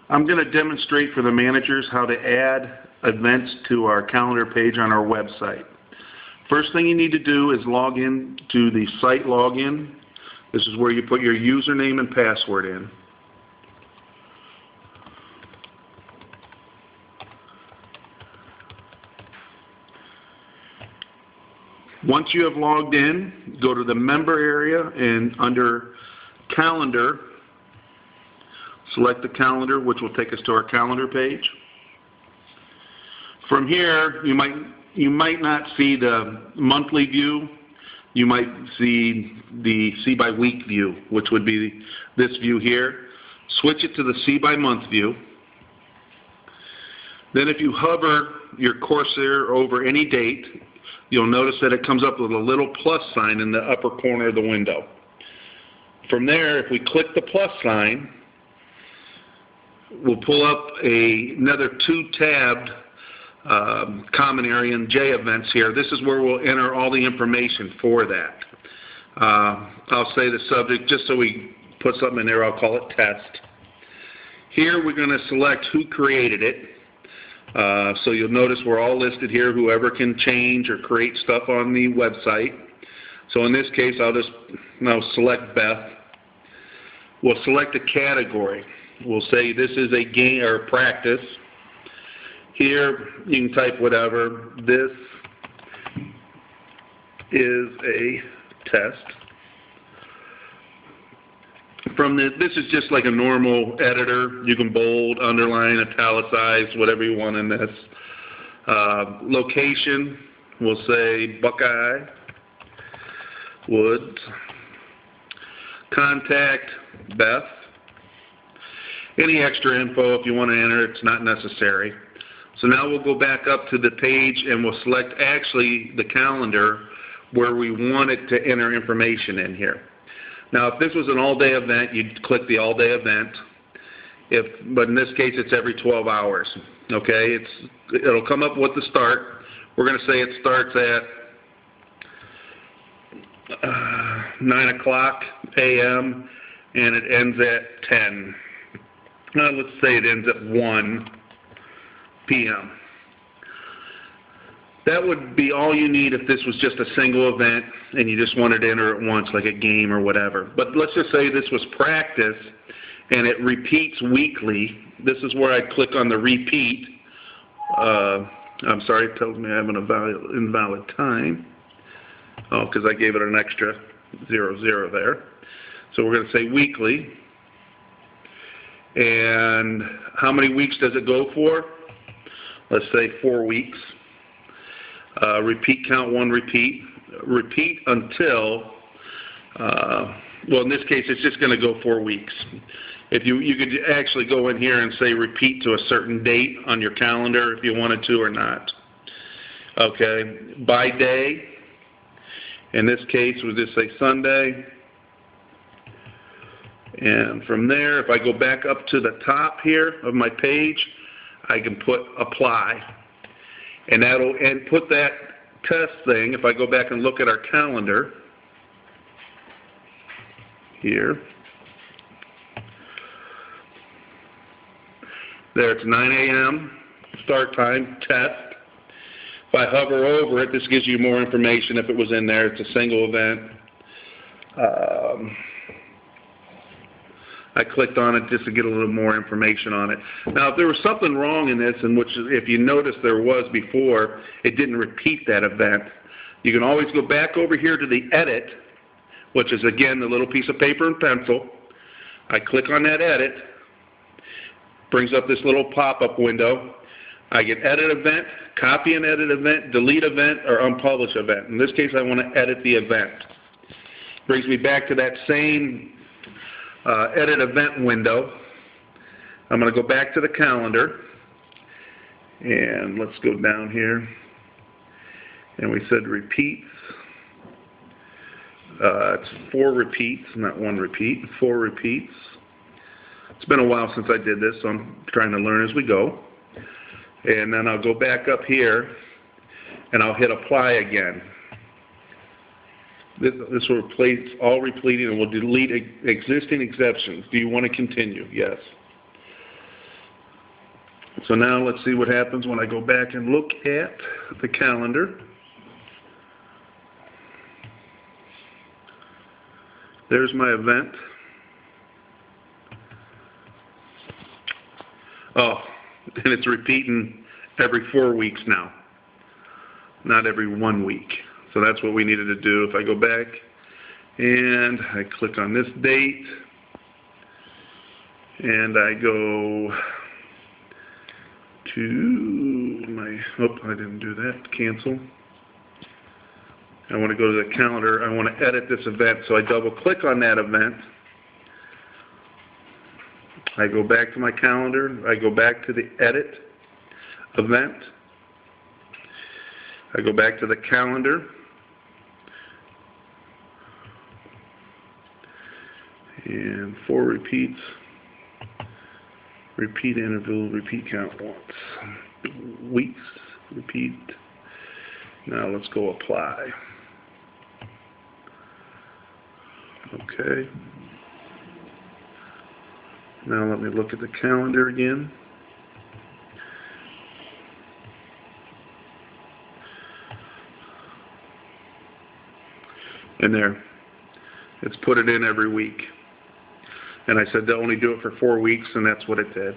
I'm going to demonstrate for the managers how to add events to our calendar page on our website. First thing you need to do is log in to the site login. This is where you put your username and password in. Once you have logged in, go to the member area and under calendar, select the calendar, which will take us to our calendar page. From here, you might not see the monthly view. You might see the see by week view, which would be this view here. Switch it to the see by month view. Then if you hover your cursor over any date, you'll notice that it comes up with a little plus sign in the upper corner of the window. From there, if we click the plus sign, we'll pull up another two-tabbed common area and J events here. This is where we'll enter all the information for that. I'll say the subject, just so we put something in there, I'll call it test. Here we're going to select who created it. So you'll notice we're all listed here, whoever can change or create stuff on the website. So in this case, I'll just now select Beth. We'll select a category. We'll say this is a game or practice. Here you can type whatever. This is a test. This is just like a normal editor. You can bold, underline, italicize, whatever you want in this. Location, we'll say Buckeye Woods. Contact, Beth. Any extra info if you want to enter, it's not necessary. So now we'll go back up to the page and we'll select actually the calendar where we want it to enter information in here. Now, if this was an all-day event, you'd click the all-day event. But in this case, it's every 12 hours. Okay, it'll come up with the start. We're going to say it starts at 9 o'clock a.m. and it ends at 10. Let's say it ends at 1 p.m. That would be all you need if this was just a single event and you just wanted to enter it once, like a game or whatever. But let's just say this was practice and it repeats weekly. This is where I click on the repeat. I'm sorry, it tells me I have an invalid time. Oh, because I gave it an extra 00 there. So we're going to say weekly. And how many weeks does it go for? Let's say 4 weeks. Repeat count 1 repeat. Repeat until, well, in this case, it's just going to go 4 weeks. If you could actually go in here and say repeat to a certain date on your calendar if you wanted to or not. Okay, by day. In this case, we'll just say Sunday. And from there, if I go back up to the top here of my page, I can put apply. And put that test thing, if I go back and look at our calendar here, there it's 9 a.m. start time, test. If I hover over it, this gives you more information if it was in there. It's a single event. I clicked on it just to get a little more information on it. Now, if there was something wrong in this, in which if you notice there was before, it didn't repeat that event, you can always go back over here to the edit, which is, again, the little piece of paper and pencil. I click on that edit, brings up this little pop-up window. I get edit event, copy and edit event, delete event, or unpublish event. In this case, I want to edit the event. Brings me back to that same edit event window. I'm going to go back to the calendar, and let's go down here. And we said repeats. It's 4 repeats, not 1 repeat, 4 repeats. It's been a while since I did this, so I'm trying to learn as we go. And then I'll go back up here, and I'll hit apply again. This will replace all repeating and will delete existing exceptions. Do you want to continue? Yes. So now let's see what happens when I go back and look at the calendar. There's my event. Oh, and it's repeating every 4 weeks now, not every 1 week. So that's what we needed to do. If I go back and I click on this date and I go to my, I didn't do that, cancel. I want to go to the calendar. I want to edit this event, so I double click on that event. I go back to my calendar. I go back to the edit event. I go back to the calendar. And 4 repeats. Repeat interval, repeat count once. Weeks, repeat. Now let's go apply. Okay. Now let me look at the calendar again. And there. It's put it in every week. And I said to only do it for 4 weeks, and that's what it did.